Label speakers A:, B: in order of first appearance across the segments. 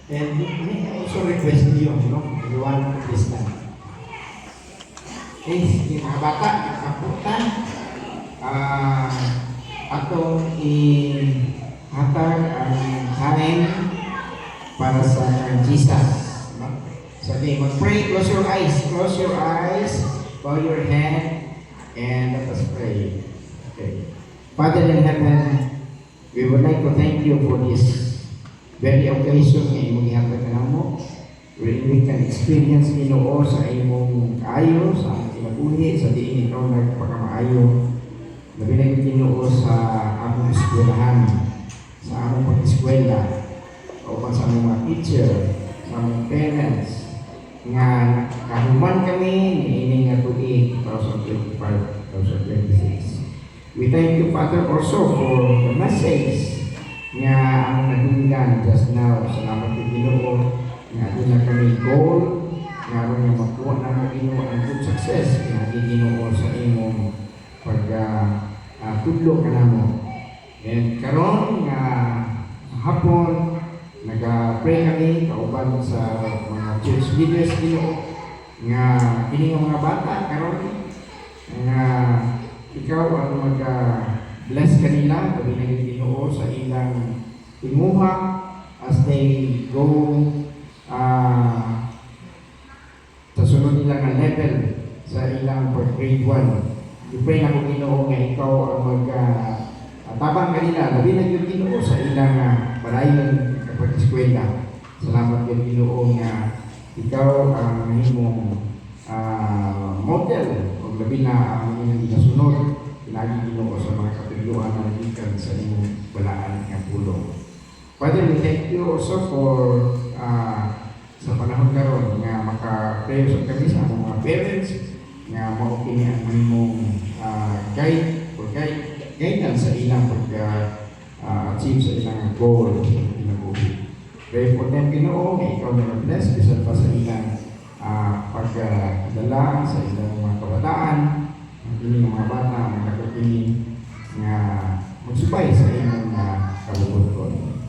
A: And may also request you, you want to listen. Okay, sige mga bata, nakapunta. Atong i-hatag ang kain para sa Jesus. So, mag-pray, close your eyes, bow your head, and let us pray. Okay. Father in heaven, we would like to thank you for this very occasion nga imong gihatag kanamo. We can experience Ginoo sa imong kaayo, sa among kinabuhi, sa diin ikaw nagpakamaayo. Labi na Ginoo sa among eskwelahan, sa among pag-eskwela, o sa among mga teacher, sa among parents, nga kahuman kami niining nga tuig 2025-2026. We thank you, Father, also for the message nga ang nadunggan just now. Salamat kay Ginoo nga doon na kami goal nga ron nga makuha na mo Ginoo ang good success nga Ginoo sa imong tudlo kanamo. And karon nga hapon naga-pray kami kauban sa mga church leaders Ginoo nga kini nga mga bata karon nga ikaw ang mag-bless kanila gabi na Ginoo sa ilang imuha as they go sa sunod nila nga level sa ilang grade 1. I-pray na ko Ginoo nga ikaw ang tabang kanila labi na Ginoo sa ilang balayon kapag eskwela. Salamat yun Ginoo nga ikaw ang himong model o labi na ang inyong ginasunod pinagi Ginoo sa mga kapigluhan na nagikan sa inyong balaan ng pulong. Father, we thank you also for sa panahon karon nga maka-pray sa kami sa mga parents nga mao kini ang imong guidance sa ilang pag-achieve sa ilang goal sa kinabuhi. Pray for them Ginoo nga ikaw na bless bisan pa sa ilang pagdala sa ilang mga kabataan, ang inyong mga bata, ang nakakini nga magsubay sa inyong kalubuton.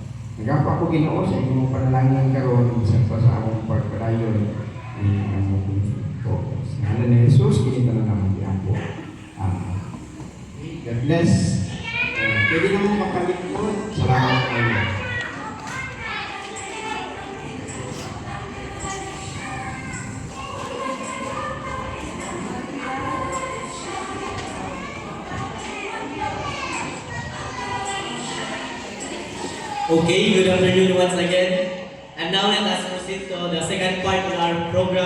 A: Nagapa ko Ginoo sa inyong panalangin karon bisan pa sa among pagpadayon ni among po. Sa ngalan ni Jesus, kinita na naman diampo. God bless. Pwede naman makalikod. Salamat kayo.
B: Okay, good afternoon once again. And now let us proceed to the second part of our program.